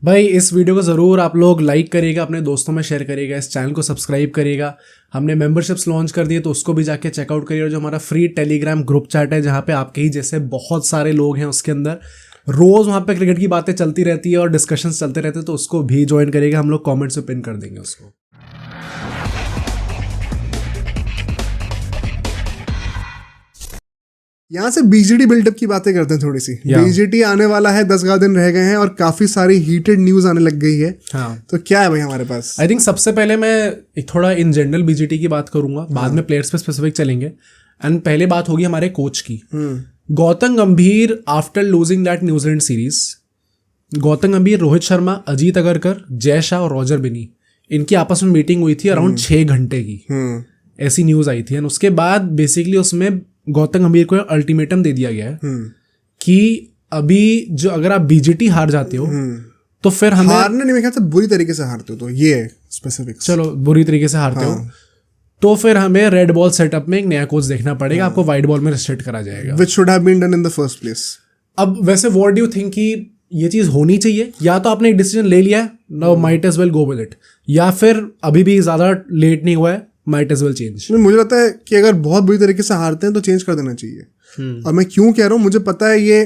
भाई इस वीडियो को ज़रूर आप लोग लाइक करिएगा, अपने दोस्तों में शेयर करिएगा, इस चैनल को सब्सक्राइब करिएगा। हमने मेंबरशिप्स लॉन्च कर दिए तो उसको भी जाके चेकआउट करिए। और जो हमारा फ्री टेलीग्राम ग्रुप चैट है जहाँ पे आपके ही जैसे बहुत सारे लोग हैं, उसके अंदर रोज़ वहाँ पे क्रिकेट की बातें चलती रहती है और डिस्कशंस चलते रहते हैं, तो उसको भी ज्वाइन करिएगा। हम लोग कॉमेंट्स में पिन कर देंगे उसको। यहाँ से बीजेटी बिल्डअप की बातें करते हैं थोड़ी सी। बीजेटी आने वाला है, 10 दिन रह गए हैं और काफी सारी हीटेड न्यूज आने लग गई है। हाँ, तो क्या है भाई हमारे पास? आई थिंक सबसे पहले मैं एक थोड़ा इन जनरल बीजेटी की बात करूंगा, बाद में प्लेयर्स पे स्पेसिफिक चलेंगे। एंड पहले बात होगी हमारे कोच की। गौतम गंभीर after losing that New Zealand series, Gautam गंभीर, रोहित शर्मा, अजीत अगरकर, जय शाह और रॉजर बिनी, इनकी आपस में मीटिंग हुई थी अराउंड 6 घंटे की, ऐसी न्यूज आई थी। एंड उसके बाद बेसिकली उसमें गौतम गंभीर को अल्टीमेटम दे दिया गया है कि अभी जो अगर आप बीजेटी हार जाते हो तो फिर हमें हारने नहीं, मेरे ख्याल से बुरी तरीके से हारते हो तो ये स्पेसिफिक, चलो बुरी तरीके से हारते हो तो फिर हमें रेड बॉल सेटअप में एक नया कोच देखना पड़ेगा। आपको व्हाइट बॉल में रिस्ट्रिक्ट करा जाएगा, which should have been done in the first place. अब वैसे व्हाट डू यू थिंक कि ये चीज होनी चाहिए, या तो आपने एक डिसीजन ले लिया है, now might as well go with it, या फिर अभी भी ज्यादा लेट नहीं हुआ है, माइट एज वेल चेंज? मुझे लगता है कि अगर बहुत बुरी तरीके से हारते हैं तो चेंज कर देना चाहिए। और मैं क्यों कह रहा हूँ, मुझे पता है ये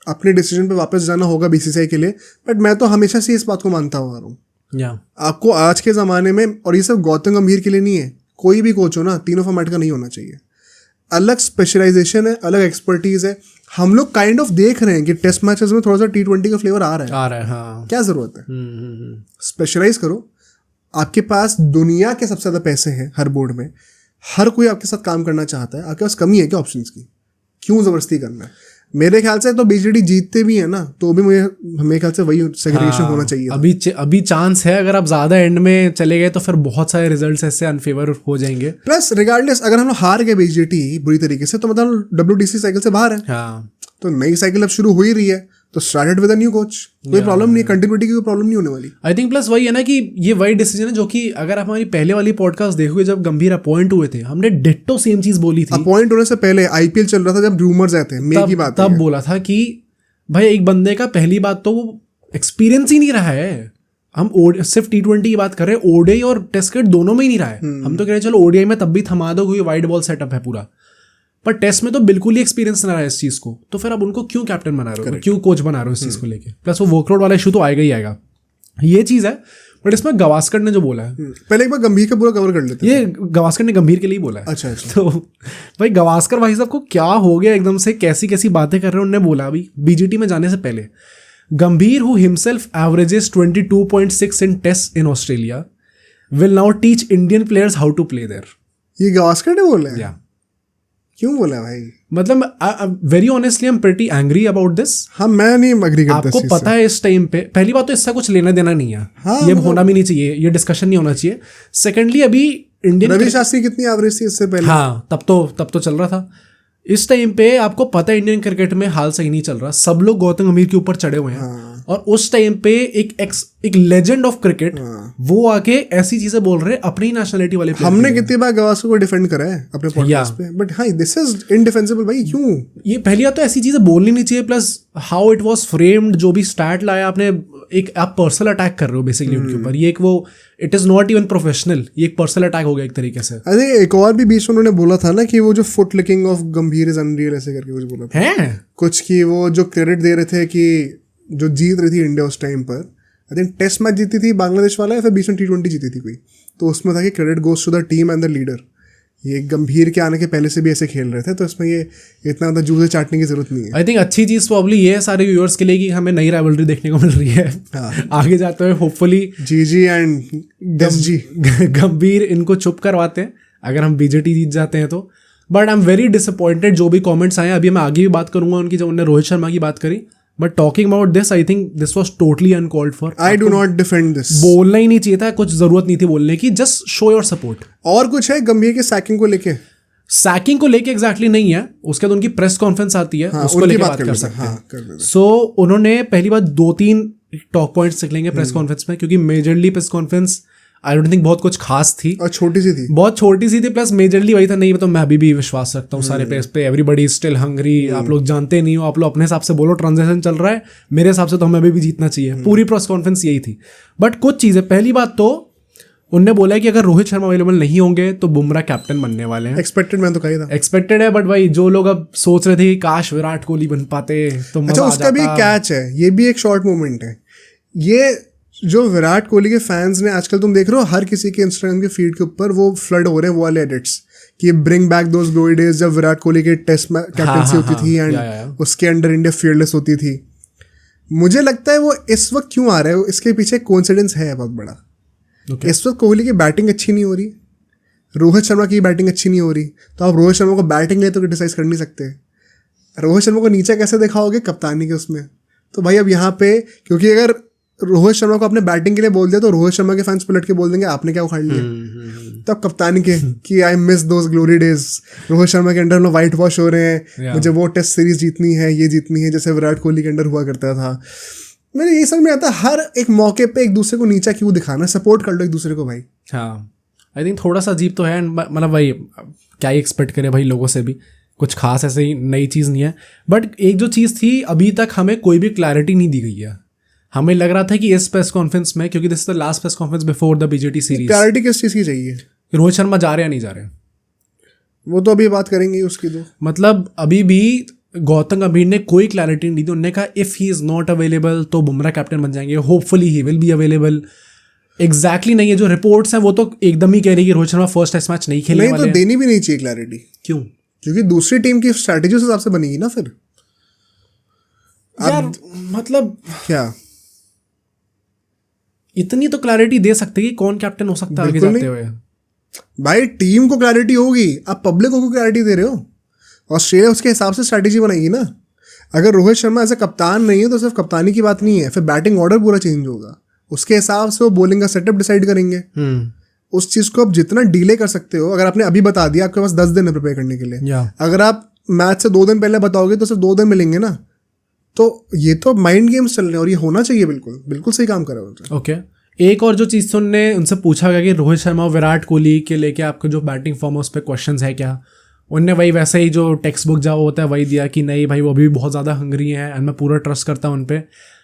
अपने डिसीजन पे वापस जाना होगा बीसीसीआई के लिए, बट मैं तो हमेशा से इस बात को मानता हुआ आ रहा हूँ। आपको आज के ज़माने में, और ये सब गौतम गंभीर के लिए नहीं है, कोई भी कोच हो ना, तीनों फॉर्मेट का नहीं होना चाहिए। अलग स्पेशलाइजेशन है, अलग एक्सपर्टीज है। हम लोग काइंड ऑफ देख रहे हैं कि टेस्ट मैचेस में थोड़ा सा T20 का फ्लेवर आ रहा है। हाँ। क्या ज़रूरत है? स्पेशलाइज करो। आपके पास दुनिया के सबसे ज़्यादा पैसे हैं हर बोर्ड में, हर कोई आपके साथ काम करना चाहता है। आपके पास कमी है क्या ऑप्शंस की? क्यों ज़बरदस्ती करना है? मेरे ख्याल से तो बीजेटी जीतते भी है ना, तो भी मेरे ख्याल से वही सेग्रीगेशन होना चाहिए। अभी चांस है, अगर आप ज़्यादा एंड में चले गए तो फिर बहुत सारे रिजल्ट्स ऐसे अनफेवर हो जाएंगे। प्लस रिगार्डलेस अगर हम लोग हार गए बीजेटी बुरी तरीके से, तो मतलब WDC साइकिल से बाहर है। हाँ, तो नई साइकिल अब शुरू हो ही रही है, तो started with a new coach, कोई प्रॉब्लम नहीं है, कंटिन्यूटी की कोई प्रॉब्लम नहीं होने वाली। आई थिंक प्लस वही है ना कि ये वही डिसीजन है जो कि अगर आप हमारी पहले वाली पॉडकास्ट देखोगे, जब गंभीर अपॉइंट हुए थे, हमने डिट्टो सेम चीज बोली थी। अपॉइंट होने से पहले IPL चल रहा था, जब रूमर्स आए थे, मे की बात, तब बोला था कि भाई एक बंदे का पहली बात तो वो एक्सपीरियंस ही नहीं रहा है। हम सिर्फ T20 की बात कर रहे हैं, ODI और टेस्ट क्रिकेट दोनों में ही नहीं रहा है। हम तो कह रहे हैं चलो ODI में तब भी थमा दो क्योंकि वाइड बॉल सेटअप है पूरा, पर टेस्ट में तो बिल्कुल ही एक्सपीरियंस ना रहा है इस चीज को, तो फिर अब उनको क्यों कैप्टन बना रहे हो, क्यों कोच बना रहे हो इस चीज को लेके? प्लस वो वर्कलोड वाला इशू तो आएगा ही आएगा, ये चीज है। बट इसमें गवास्कर ने जो बोला है, पहले एक बार गंभीर का पूरा कवर कर लेते हैं। ये गवास्कर ने गंभीर के लिए बोला है। अच्छा। तो भाई गवास्कर भाई साहब को क्या हो गया एकदम से, कैसी कैसी बातें कर रहे हैं। उन्होंने बोला अभी बीजेटी में जाने से पहले, Gambhir who himself averages 22.6 in test in Australia will now teach Indian players how to play there. ये गवास्कर ने बोला है? क्यों बोला भाई? मतलब very honestly I am pretty angry about this. हाँ, मैं नहीं एग्री करता। आपको पता है इस टाइम पे, पहली बात तो इससे कुछ लेना देना नहीं है। हाँ, ये होना भी नहीं चाहिए, ये डिस्कशन नहीं होना चाहिए। सेकेंडली अभी इंडियन रवि शास्त्री कितनी एवरेज थी इससे पहले? हाँ, तब तो चल रहा था। इस टाइम पे आपको पता है इंडियन क्रिकेट में हाल सही नहीं चल रहा, सब लोग गौतम गंभीर के ऊपर चढ़े हुए हैं। और उस टाइम पे एक लेजेंड ऑफ क्रिकेट वो आके ऐसी चीजें बोल रहे हैं अपनी नेशनलिटी वाले। हमने कितनी बार गवास्कर को डिफेंड करा है अपने पॉडकास्ट पे, बट हाँ, दिस इज इनडिफेंसिबल भाई। क्यों? ये पहली बात तो ऐसी चीजें बोलनी नहीं चाहिए। Plus how it was framed, जो भी स्टार्ट लाया आपने, एक आप पर्सनल अटैक कर रहे हो बेसिकली उनके ऊपर। ये एक वो it is not even professional, ये एक पर्सनल अटैक हो गया एक तरीके से। आई थिंक एक और भी बीच में उन्होंने बोला था ना कि वो जो फुट लिकिंग ऑफ गंभीर इज अनरियल, ऐसे करके कुछ बोला था है कुछ, कि वो जो क्रेडिट दे रहे थे कि जो जीत रही थी इंडिया उस टाइम पर, आई थिंक टेस्ट मैच जीती थी बांग्लादेश वाला, या फिर बीच में T20 जीती थी कोई, तो उसमें था कि credit goes to the team and the leader. ये गंभीर के आने के पहले से भी ऐसे खेल रहे थे, तो इसमें ये इतना ज़्यादा जूझे चाटने की जरूरत नहीं है। आई थिंक अच्छी चीज़ प्रॉब्ली ये है सारे व्यूअर्स के लिए कि हमें नई राइवलरी देखने को मिल रही है। आगे जाते हुए होपफुली GG एंड SG गंभीर इनको चुप करवाते हैं अगर हम बीजेटी जीत जाते हैं तो। But I am very disappointed जो भी कमेंट्स आए। अभी मैं आगे भी बात करूंगा उनकी, जब उन्होंने रोहित शर्मा की बात करी। But talking about this, I think this was totally uncalled for. I do not defend this. बोलना ही नहीं चाहिए था, कुछ जरूरत नहीं थी बोलने की, जस्ट शो योर सपोर्ट। और कुछ है गंभीर के सैकिंग को लेके? सैकिंग को लेके एग्जैक्टली नहीं है, उसके बाद उनकी प्रेस कॉन्फ्रेंस आती है, उसको लेके बात कर सकते हैं। सो उन्होंने पहली बात 2-3 टॉक पॉइंट्स लिख लेंगे प्रेस कॉन्फ्रेंस में, क्योंकि majorly press conference I don't think बहुत कुछ खास थी और छोटी सी थी, बहुत छोटी सी थी, प्लस मेजरली वही था नहीं तो मैं अभी भी विश्वास रखता हूँ सारे प्लेयर्स पे, एवरीबडी इज स्टिल हंग्री, आप लोग जानते नहीं हो, आप लोग अपने हिसाब से बोलो ट्रांजेक्शन चल रहा है, मेरे हिसाब से तो हमें अभी भी जीतना चाहिए, पूरी प्रेस कॉन्फ्रेंस यही थी। बट कुछ चीज़ें, पहली बात तो उनने बोला है कि अगर रोहित शर्मा अवेलेबल नहीं होंगे तो बुमराह कैप्टन बनने वाले हैं। एक्सपेक्टेड, मैं तो कही था एक्सपेक्टेड है, बट भाई जो लोग अब सोच रहे थे कि काश विराट कोहली बन पाते तो मजा अच्छा, आ उसका भी जाता। कैच है, ये भी एक शॉर्ट मोमेंट है। ये जो विराट कोहली के फैंस ने आजकल, तुम देख रहे हो हर किसी के इंस्टाग्राम के फीड के ऊपर वो फ्लड हो रहे हैं वो वाले एडिट्स कि ब्रिंग बैक दोस ग्लोरी डेज जब विराट कोहली के टेस्ट कैप्टनसी होती थी एंड उसके अंडर इंडिया फील्डलेस होती थी। मुझे लगता है वो इस वक्त क्यों आ रहा है, इसके पीछे कोइंसिडेंस है बहुत बड़ा। इस वक्त कोहली की बैटिंग अच्छी नहीं हो रही, रोहित शर्मा की बैटिंग अच्छी नहीं हो रही, तो आप रोहित शर्मा को बैटिंग ले तो क्रिटिसाइज कर नहीं सकते। रोहित शर्मा को नीचे कैसे दिखाओगे कप्तानी के उसमें? तो भाई अब यहाँ पे, क्योंकि अगर रोहित शर्मा को अपने बैटिंग के लिए बोल दिया तो रोहित शर्मा के फैंस पलट के बोल देंगे आपने क्या उखाड़ लिया। तब कप्तानी के कि I miss those glory days, Rohit Sharma के अंडर में वाइट वॉश हो रहे हैं, मुझे वो टेस्ट सीरीज जीतनी है, ये जीतनी है, जैसे विराट कोहली के अंडर हुआ करता था। मेरे ये समझ में आता है हर एक मौके पे एक दूसरे को नीचा क्यों दिखाना, सपोर्ट कर लो एक दूसरे को भाई। हाँ, आई थिंक थोड़ा सा अजीब तो है, मतलब भाई क्या ही एक्सपेक्ट करे भाई लोगों से भी, कुछ खास ऐसे ही नई चीज़ नहीं है। बट एक जो चीज़ थी, अभी तक हमें कोई भी क्लैरिटी नहीं दी गई है। हमें लग रहा था कि इस प्रेस कॉन्फ्रेंस में, क्योंकि this is the last press conference before the BJT series, clarity किस चीज़ की चाहिए? रोहित शर्मा जा रहे हैं नहीं जा रहे हैं, वो तो अभी बात करेंगे उसकी। तो मतलब अभी भी गौतम गंभीर ने कोई क्लैरिटी नहीं दी। उन्होंने कहा if he is not available तो बुमराह कैप्टन बन जाएंगे, hopefully he will be available. Exactly नहीं है, जो रिपोर्ट्स हैं वो तो एकदम ही कह रही है कि Rohit Sharma first test match नहीं खेलने वाले तो देनी भी नहीं चाहिए क्लैरिटी। क्यों? क्योंकि दूसरी टीम की स्ट्रैटेजी उस हिसाब से बनेगी ना फिर। यार मतलब क्या इतनी तो क्लैरिटी दे सकते कि कौन कैप्टन हो सकता है आगे जाते हुए? भाई टीम को क्लैरिटी होगी, आप पब्लिक को क्लैरिटी दे रहे हो। ऑस्ट्रेलिया उसके हिसाब से स्ट्रैटेजी बनाएगी ना। अगर रोहित शर्मा ऐसे कप्तान नहीं है तो सिर्फ कप्तानी की बात नहीं है, फिर बैटिंग ऑर्डर पूरा चेंज होगा, उसके हिसाब से वो बॉलिंग का सेटअप डिसाइड करेंगे। उस चीज़ को आप जितना डिले कर सकते हो, अगर आपने अभी बता दिया आपके पास 10 दिन है प्रिपेयर करने के लिए, अगर आप मैच से 2 दिन पहले बताओगे तो सिर्फ 2 दिन मिलेंगे ना। तो ये तो माइंड गेम्स चल रहे हैं और ये होना चाहिए। बिल्कुल बिल्कुल सही काम कर रहे हो। ओके, एक और जो चीज़ तो उनसे पूछा गया कि रोहित शर्मा और विराट कोहली के लेके आपका जो बैटिंग फॉर्म है उस पर क्वेश्चन है क्या? उनने वही वैसे ही जो टेक्स्ट बुक जहाँ होता है वही दिया कि नहीं भाई वो अभी भी बहुत ज़्यादा हंग्री हैं एंड मैं पूरा ट्रस्ट करता हूँ उन पर।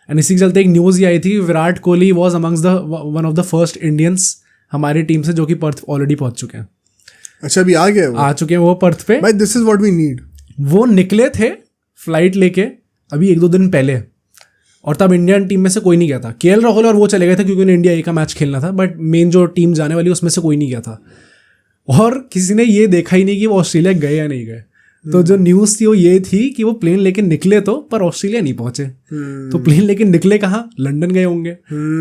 एंड इसी के चलते एक न्यूज़ ये आई थी, Virat Kohli was amongst the one of the first Indians हमारी टीम से जो कि पर्थ ऑलरेडी पहुँच चुके हैं। अच्छा, अभी आ गए? आ चुके हैं वो पर्थ पे। भाई this is what we need. वो निकले थे फ्लाइट लेके अभी 1-2 दिन पहले, और तब इंडियन टीम में से कोई नहीं गया था। केएल राहुल और वो चले गए थे क्योंकि उन्हें इंडिया ए का मैच खेलना था, बट मेन जो टीम जाने वाली उसमें से कोई नहीं गया था। और किसी ने ये देखा ही नहीं कि वो ऑस्ट्रेलिया गए या नहीं गए। तो जो न्यूज़ थी वो ये थी कि वो प्लेन लेके निकले तो, पर ऑस्ट्रेलिया नहीं पहुंचे। तो प्लेन लेके निकले कहाँ? लंदन गए होंगे।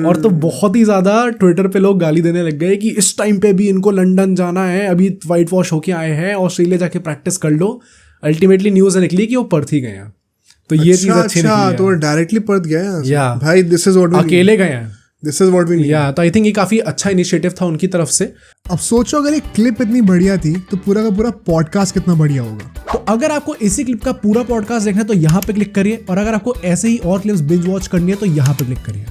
और तो बहुत ही ज़्यादा ट्विटर पे लोग गाली देने लग गए कि इस टाइम पे भी इनको लंदन जाना है, अभी वाइट वॉश होके आए हैं, ऑस्ट्रेलिया जाके प्रैक्टिस कर लो। अल्टीमेटली न्यूज़ निकली कि वो पर्थ ही गए हैं। तो ये चीज़ अच्छी निकली है। तो डायरेक्टली पर्थ गए हैं। या भाई दिस इज व्हाट वी अकेले गए हैं। This is what we need. या तो आई थिंक ये काफ़ी अच्छा इनिशिएटिव था उनकी तरफ से। अब सोचो अगर एक क्लिप इतनी बढ़िया थी तो पूरा का पूरा पॉडकास्ट कितना बढ़िया होगा। तो अगर आपको इसी क्लिप का पूरा पॉडकास्ट देखना है तो यहाँ पे क्लिक करिए, और अगर आपको ऐसे ही और क्लिप्स बिंज वॉच करनी है तो यहाँ पे क्लिक करिए।